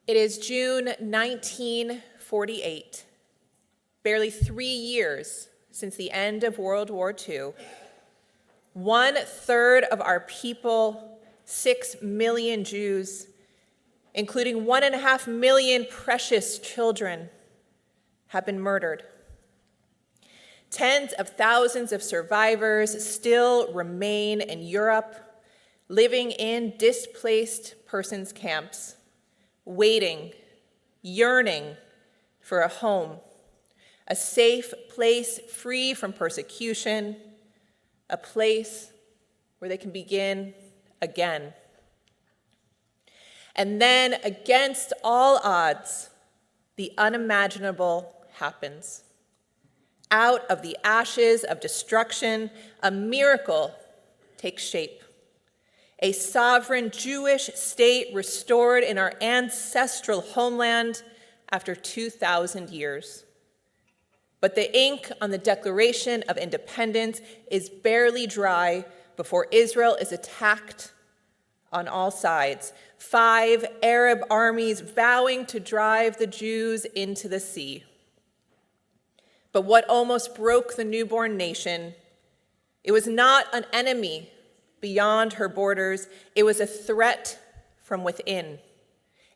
It is June 1948, barely 3 years since the end of World War II. 1/3 of our people, 6 million Jews, including 1.5 million precious children, have been murdered. Tens of thousands of survivors still remain in Europe, living in displaced persons camps, waiting, yearning for a home, a safe place free from persecution, a place where they can begin again. And then, against all odds, the unimaginable happens. Out of the ashes of destruction, a miracle takes shape. A sovereign Jewish state restored in our ancestral homeland after 2,000 years. But the ink on the Declaration of Independence is barely dry before Israel is attacked on all sides. 5 Arab armies vowing to drive the Jews into the sea. But what almost broke the newborn nation, it was not an enemy beyond her borders, it was a threat from within,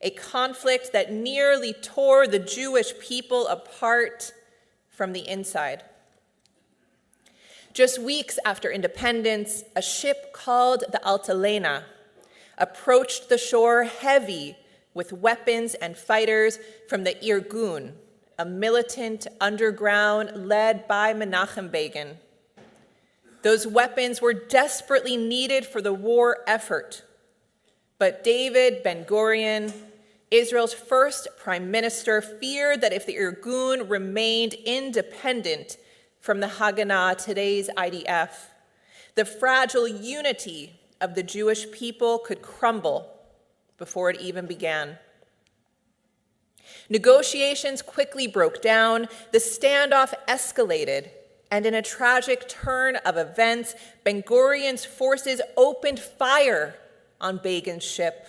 a conflict that nearly tore the Jewish people apart from the inside. Just weeks after independence, a ship called the Altalena approached the shore heavy with weapons and fighters from the Irgun, a militant underground led by Menachem Begin. Those weapons were desperately needed for the war effort, but David Ben-Gurion, Israel's first prime minister, feared that if the Irgun remained independent from the Haganah, today's IDF, the fragile unity of the Jewish people could crumble before it even began. Negotiations quickly broke down, the standoff escalated, and in a tragic turn of events, Ben-Gurion's forces opened fire on Begin's ship.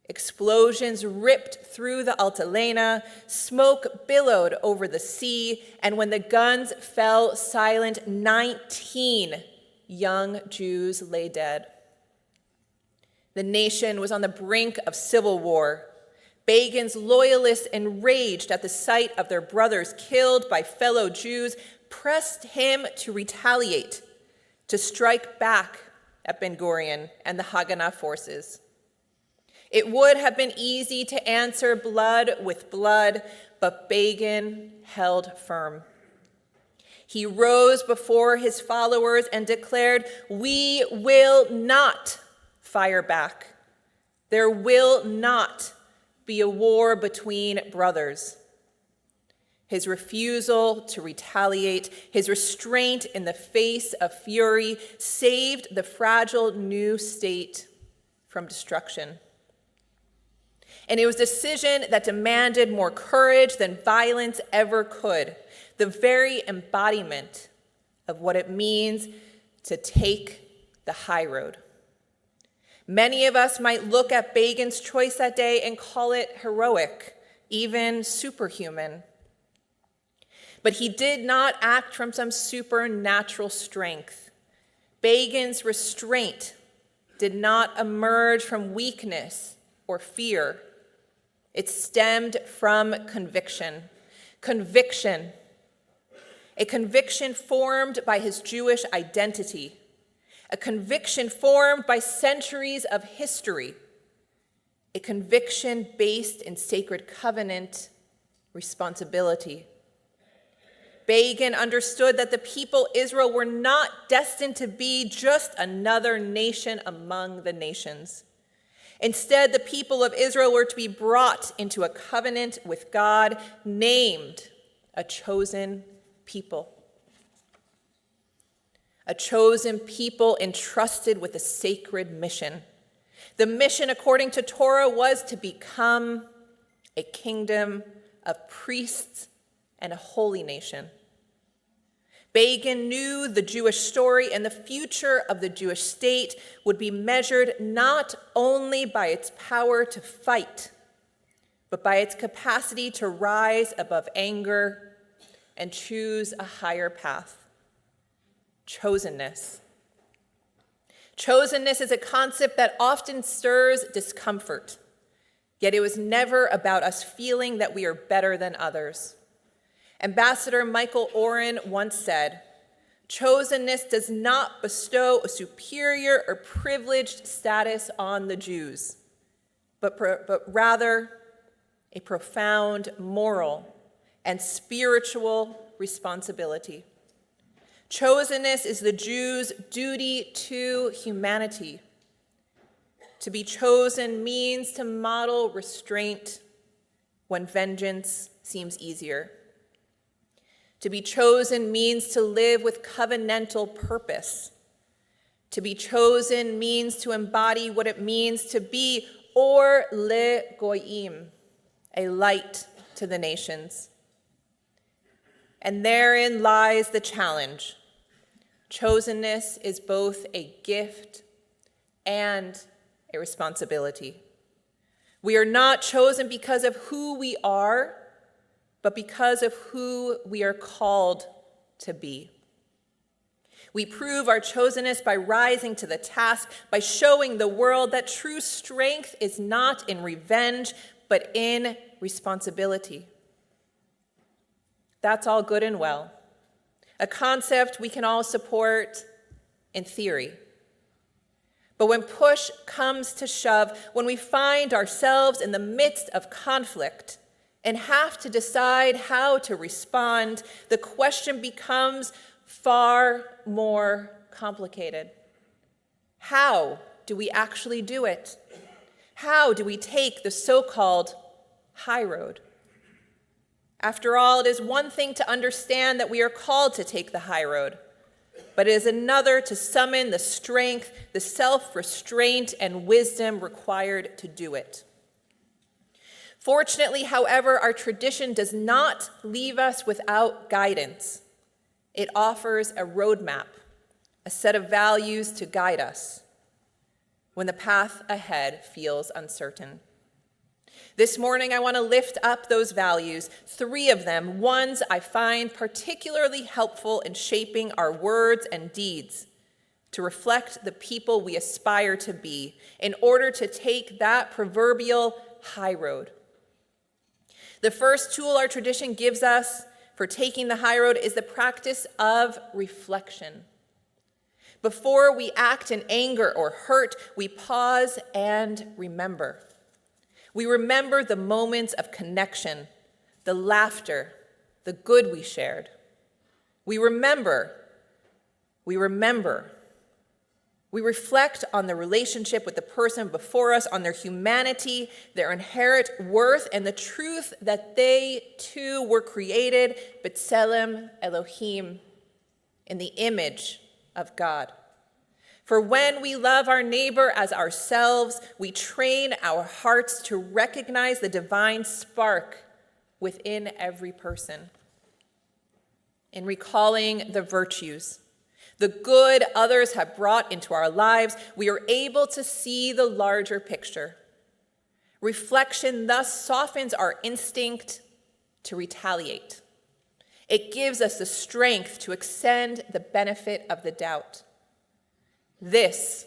Explosions ripped through the Altalena, smoke billowed over the sea, and when the guns fell silent, 19 young Jews lay dead. The nation was on the brink of civil war. Begin's loyalists, enraged at the sight of their brothers killed by fellow Jews, pressed him to retaliate, to strike back at Ben-Gurion and the Haganah forces. It would have been easy to answer blood with blood, but Begin held firm. He rose before his followers and declared, "We will not fire back. There will not be a war between brothers." His refusal to retaliate, his restraint in the face of fury, saved the fragile new state from destruction. And it was a decision that demanded more courage than violence ever could, the very embodiment of what it means to take the high road. Many of us might look at Begin's choice that day and call it heroic, even superhuman. But he did not act from some supernatural strength. Begin's restraint did not emerge from weakness or fear. It stemmed from conviction. Conviction. A conviction formed by his Jewish identity. A conviction formed by centuries of history. A conviction based in sacred covenant responsibility. Begin understood that the people Israel were not destined to be just another nation among the nations. Instead, the people of Israel were to be brought into a covenant with God, named a chosen people. A chosen people entrusted with a sacred mission. The mission, according to Torah, was to become a kingdom of priests and a holy nation. Begin knew the Jewish story and the future of the Jewish state would be measured not only by its power to fight, but by its capacity to rise above anger and choose a higher path. Chosenness. Chosenness is a concept that often stirs discomfort, yet it was never about us feeling that we are better than others. Ambassador Michael Oren once said, "Chosenness does not bestow a superior or privileged status on the Jews, but rather a profound moral and spiritual responsibility. Chosenness is the Jews' duty to humanity. To be chosen means to model restraint when vengeance seems easier. To be chosen means to live with covenantal purpose. To be chosen means to embody what it means to be or le goyim, a light to the nations. And therein lies the challenge. Chosenness is both a gift and a responsibility. We are not chosen because of who we are, but because of who we are called to be. We prove our chosenness by rising to the task, by showing the world that true strength is not in revenge, but in responsibility. That's all good and well, a concept we can all support in theory. But when push comes to shove, when we find ourselves in the midst of conflict and have to decide how to respond, the question becomes far more complicated. How do we actually do it? How do we take the so-called high road? After all, it is one thing to understand that we are called to take the high road, but it is another to summon the strength, the self-restraint, and wisdom required to do it. Fortunately, however, our tradition does not leave us without guidance. It offers a roadmap, a set of values to guide us when the path ahead feels uncertain. This morning, I want to lift up those values, 3 of them, ones I find particularly helpful in shaping our words and deeds to reflect the people we aspire to be in order to take that proverbial high road. The first tool our tradition gives us for taking the high road is the practice of reflection. Before we act in anger or hurt, we pause and remember. We remember the moments of connection, the laughter, the good we shared. We remember. We reflect on the relationship with the person before us, on their humanity, their inherent worth, and the truth that they too were created, B'Tselem Elohim, in the image of God. For when we love our neighbor as ourselves, we train our hearts to recognize the divine spark within every person. In recalling the virtues, the good others have brought into our lives, we are able to see the larger picture. Reflection thus softens our instinct to retaliate. It gives us the strength to extend the benefit of the doubt. This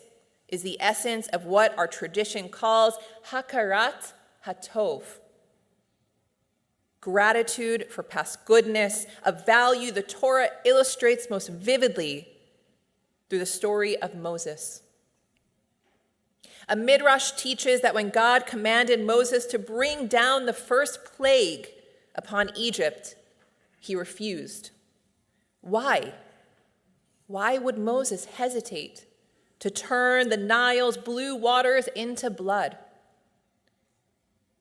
is the essence of what our tradition calls hakarat hatov, gratitude for past goodness, a value the Torah illustrates most vividly through the story of Moses. A midrash teaches that when God commanded Moses to bring down the first plague upon Egypt, he refused. Why? Why would Moses hesitate to turn the Nile's blue waters into blood?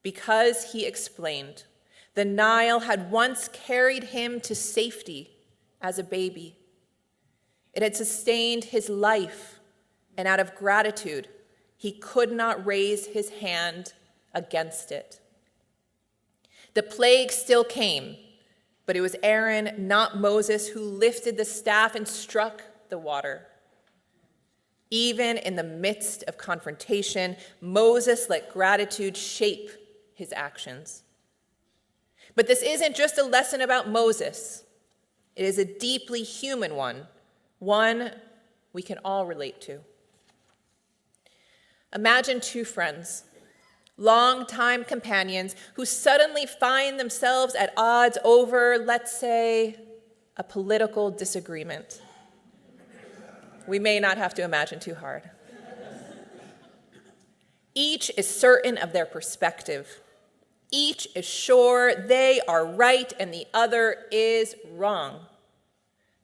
Because, he explained, the Nile had once carried him to safety as a baby. It had sustained his life, and out of gratitude, he could not raise his hand against it. The plague still came, but it was Aaron, not Moses, who lifted the staff and struck the water. Even in the midst of confrontation, Moses let gratitude shape his actions. But this isn't just a lesson about Moses. It is a deeply human one we can all relate to. Imagine two friends, longtime companions, who suddenly find themselves at odds over, let's say, a political disagreement. We may not have to imagine too hard. Each is certain of their perspective. Each is sure they are right and the other is wrong.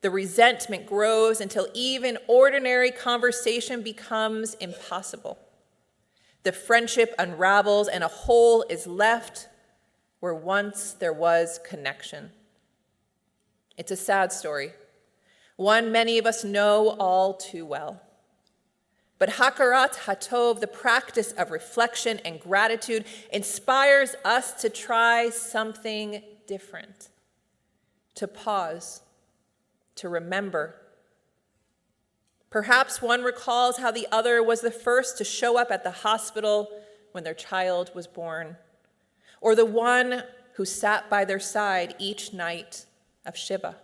The resentment grows until even ordinary conversation becomes impossible. The friendship unravels and a hole is left where once there was connection. It's a sad story, one many of us know all too well. But hakarat hatov, the practice of reflection and gratitude, inspires us to try something different, to pause, to remember. Perhaps one recalls how the other was the first to show up at the hospital when their child was born, or the one who sat by their side each night of Shiva.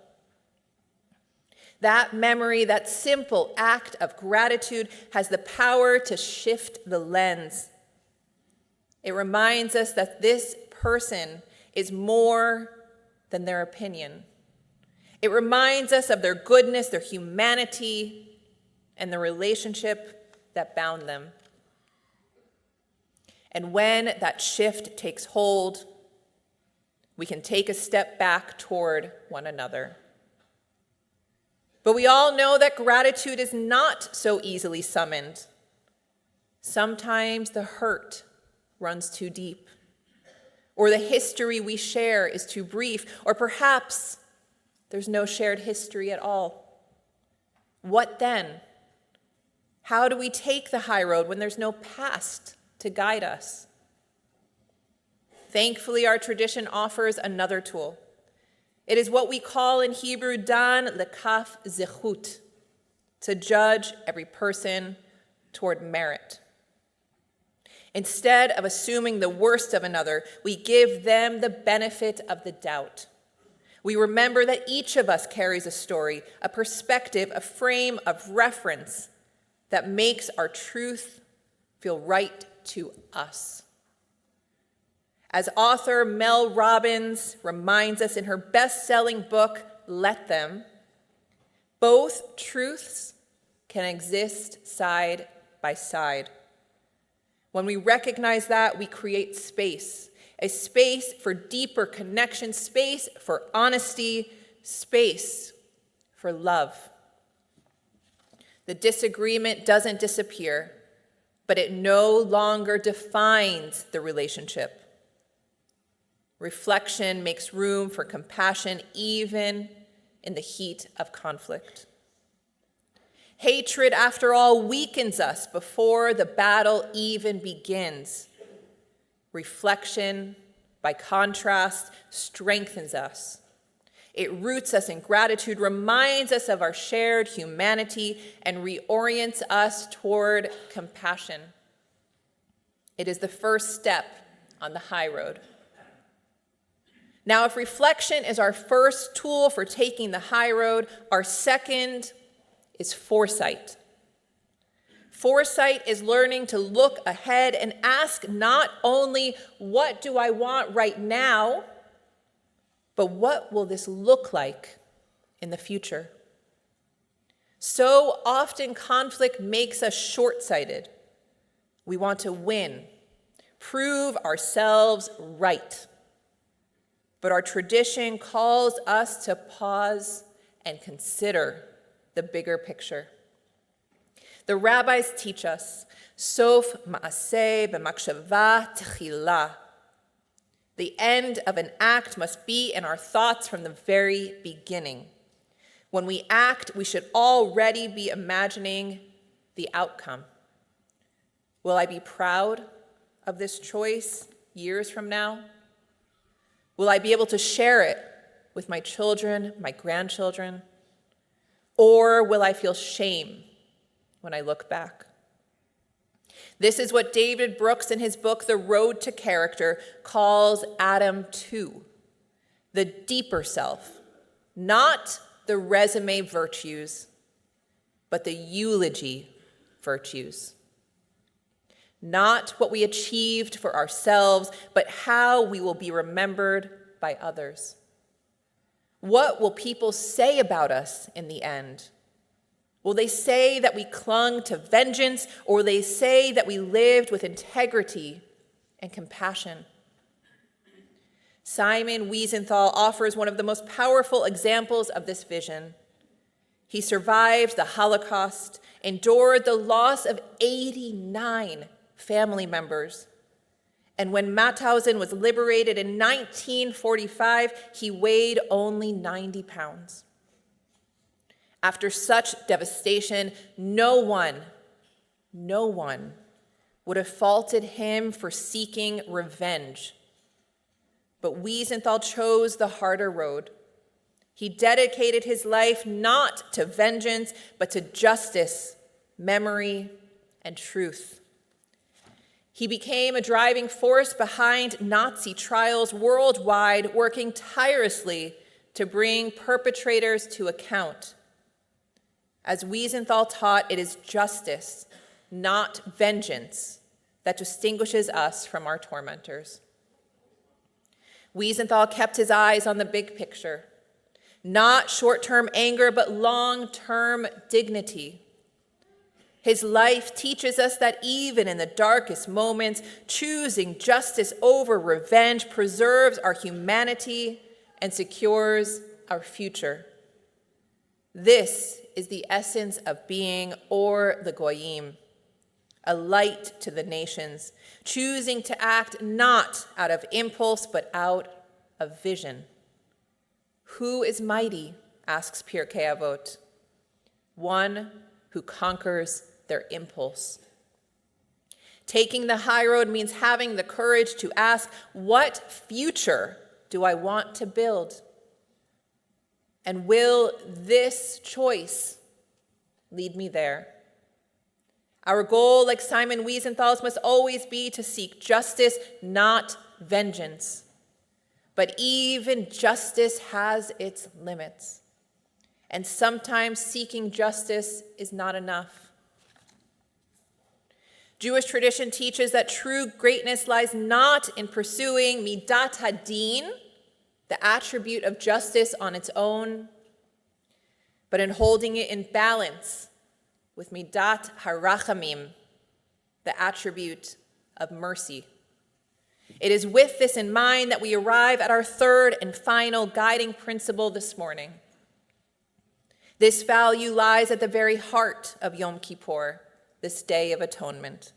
That memory, that simple act of gratitude, has the power to shift the lens. It reminds us that this person is more than their opinion. It reminds us of their goodness, their humanity, and the relationship that bound them. And when that shift takes hold, we can take a step back toward one another. But we all know that gratitude is not so easily summoned. Sometimes the hurt runs too deep, or the history we share is too brief, or perhaps there's no shared history at all. What then? How do we take the high road when there's no past to guide us? Thankfully, our tradition offers another tool. It is what we call in Hebrew dan lekaf zechut, to judge every person toward merit. Instead of assuming the worst of another, we give them the benefit of the doubt. We remember that each of us carries a story, a perspective, a frame of reference that makes our truth feel right to us. As author Mel Robbins reminds us in her best-selling book, Let Them, both truths can exist side by side. When we recognize that, we create space, a space for deeper connection, space for honesty, space for love. The disagreement doesn't disappear, but it no longer defines the relationship. Reflection makes room for compassion even in the heat of conflict. Hatred, after all, weakens us before the battle even begins. Reflection, by contrast, strengthens us. It roots us in gratitude, reminds us of our shared humanity, and reorients us toward compassion. It is the first step on the high road. Now, if reflection is our first tool for taking the high road, our second is foresight. Foresight is learning to look ahead and ask not only, what do I want right now, but what will this look like in the future? So often conflict makes us short-sighted. We want to win, prove ourselves right. But our tradition calls us to pause and consider the bigger picture. The rabbis teach us, sof ma'aseh b'makshava techila. The end of an act must be in our thoughts from the very beginning. When we act, we should already be imagining the outcome. Will I be proud of this choice years from now? Will I be able to share it with my children, my grandchildren? Or will I feel shame when I look back? This is what David Brooks in his book, The Road to Character, calls Adam 2, the deeper self, not the resume virtues, but the eulogy virtues. Not what we achieved for ourselves, but how we will be remembered by others. What will people say about us in the end? Will they say that we clung to vengeance, or will they say that we lived with integrity and compassion? Simon Wiesenthal offers one of the most powerful examples of this vision. He survived the Holocaust, endured the loss of 89 family members, and when Mauthausen was liberated in 1945, he weighed only 90 pounds. After such devastation, no one would have faulted him for seeking revenge. But Wiesenthal chose the harder road. He dedicated his life not to vengeance, but to justice, memory, and truth. He became a driving force behind Nazi trials worldwide, working tirelessly to bring perpetrators to account. As Wiesenthal taught, it is justice, not vengeance, that distinguishes us from our tormentors. Wiesenthal kept his eyes on the big picture, not short-term anger, but long-term dignity. His life teaches us that even in the darkest moments, choosing justice over revenge preserves our humanity and secures our future. This is the essence of being Or the Goyim, a light to the nations, choosing to act not out of impulse, but out of vision. Who is mighty, asks Pirkei Avot. One who conquers their impulse. Taking the high road means having the courage to ask, what future do I want to build? And will this choice lead me there? Our goal, like Simon Wiesenthal's, must always be to seek justice, not vengeance. But even justice has its limits. And sometimes seeking justice is not enough. Jewish tradition teaches that true greatness lies not in pursuing midat hadin, the attribute of justice on its own, but in holding it in balance with midat harachamim, the attribute of mercy. It is with this in mind that we arrive at our third and final guiding principle this morning. This value lies at the very heart of Yom Kippur, this Day of Atonement.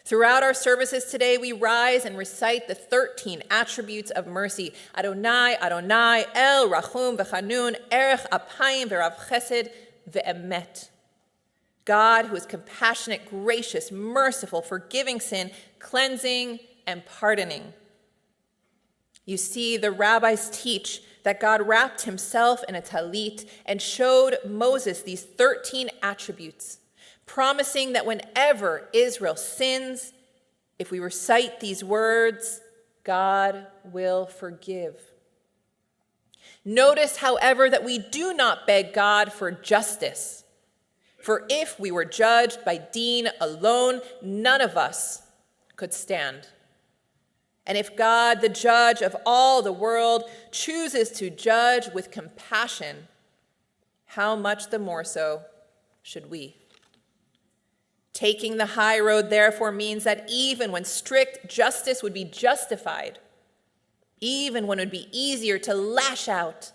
Throughout our services today, we rise and recite the 13 attributes of mercy. Adonai, Adonai, El, Rachum, V'chanun, Erech, Apayim, V'rav Chesed, V'emet. God who is compassionate, gracious, merciful, forgiving sin, cleansing, and pardoning. You see, the rabbis teach that God wrapped himself in a talit and showed Moses these 13 attributes, promising that whenever Israel sins, if we recite these words, God will forgive. Notice, however, that we do not beg God for justice. For if we were judged by Deen alone, none of us could stand. And if God, the judge of all the world, chooses to judge with compassion, how much the more so should we? Taking the high road, therefore, means that even when strict justice would be justified, even when it would be easier to lash out,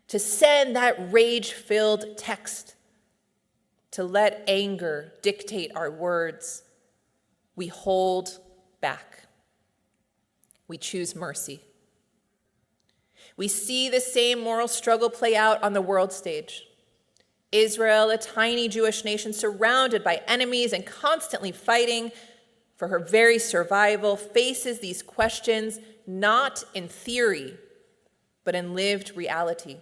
to send that rage-filled text, to let anger dictate our words, we hold back. We choose mercy. We see the same moral struggle play out on the world stage. Israel, a tiny Jewish nation surrounded by enemies and constantly fighting for her very survival, faces these questions not in theory, but in lived reality.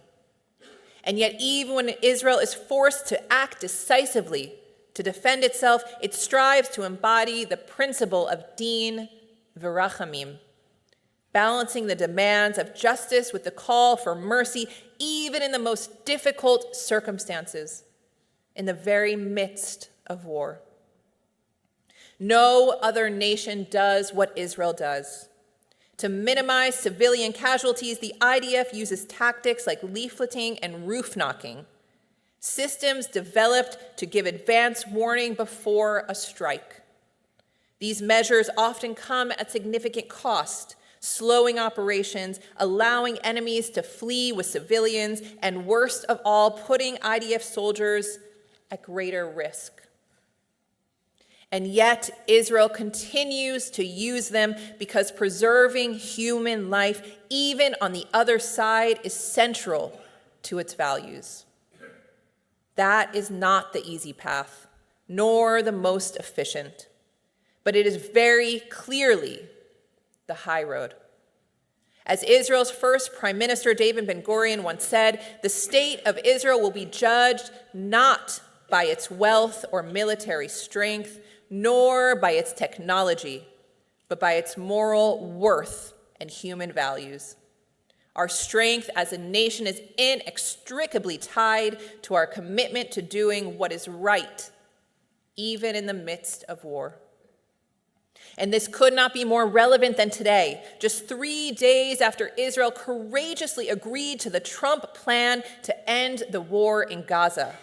And yet, even when Israel is forced to act decisively To defend itself, it strives to embody the principle of din v'rachamim, balancing the demands of justice with the call for mercy, even in the most difficult circumstances, in the very midst of war. No other nation does what Israel does. To minimize civilian casualties, the IDF uses tactics like leafleting and roof knocking, systems developed to give advance warning before a strike. These measures often come at significant cost, slowing operations, allowing enemies to flee with civilians, and worst of all, putting IDF soldiers at greater risk. And yet, Israel continues to use them because preserving human life, even on the other side, is central to its values. That is not the easy path, nor the most efficient, but it is very clearly the high road. As Israel's first Prime Minister, David Ben-Gurion, once said, the state of Israel will be judged not by its wealth or military strength, nor by its technology, but by its moral worth and human values. Our strength as a nation is inextricably tied to our commitment to doing what is right, even in the midst of war. And this could not be more relevant than today, just 3 days after Israel courageously agreed to the Trump plan to end the war in Gaza.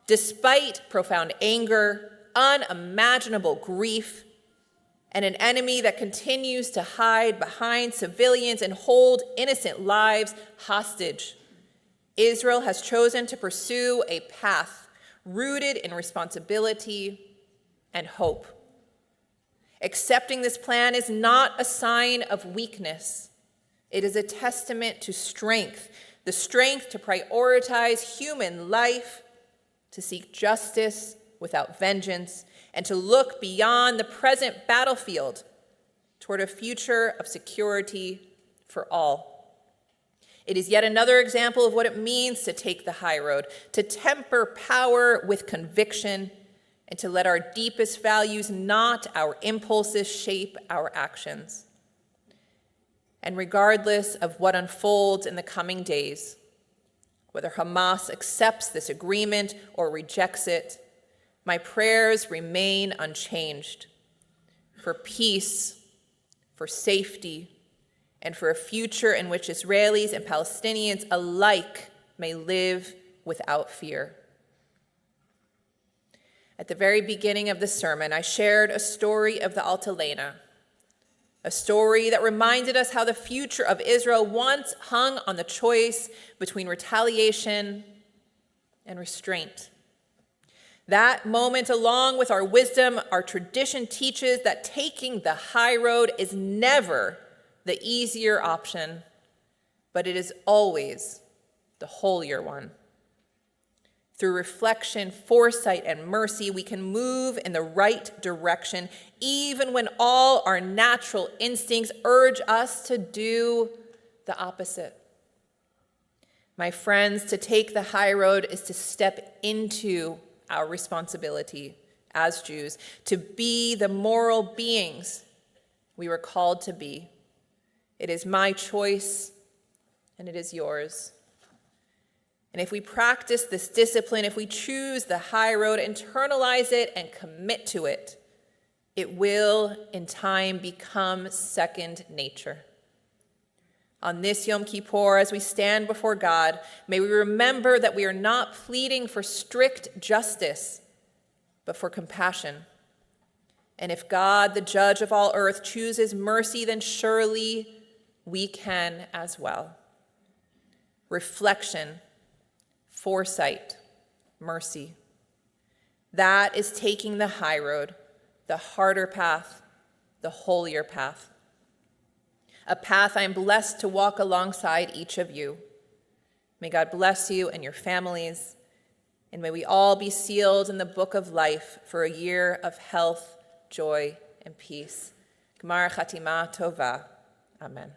Despite profound anger, unimaginable grief, and an enemy that continues to hide behind civilians and hold innocent lives hostage, Israel has chosen to pursue a path rooted in responsibility and hope. Accepting this plan is not a sign of weakness. It is a testament to strength, the strength to prioritize human life, to seek justice without vengeance, and to look beyond the present battlefield toward a future of security for all. It is yet another example of what it means to take the high road, to temper power with conviction, and to let our deepest values, not our impulses, shape our actions. And regardless of what unfolds in the coming days, whether Hamas accepts this agreement or rejects it, my prayers remain unchanged for peace, for safety, and for a future in which Israelis and Palestinians alike may live without fear. At the very beginning of the sermon, I shared a story of the Altalena, a story that reminded us how the future of Israel once hung on the choice between retaliation and restraint. That moment, along with our wisdom, our tradition teaches that taking the high road is never the easier option, but it is always the holier one. Through reflection, foresight, and mercy, we can move in the right direction, even when all our natural instincts urge us to do the opposite. My friends, to take the high road is to step into our responsibility as Jews, to be the moral beings we were called to be. It is my choice, and it is yours. And if we practice this discipline, if we choose the high road, internalize it, and commit to it, it will, in time, become second nature. On this Yom Kippur, as we stand before God, may we remember that we are not pleading for strict justice, but for compassion. And if God, the judge of all earth, chooses mercy, then surely we can as well. Reflection, foresight, mercy. That is taking the high road, the harder path, the holier path. A path I am blessed to walk alongside each of you. May God bless you and your families, and may we all be sealed in the book of life for a year of health, joy, and peace. Gmar Chatima Tova. Amen.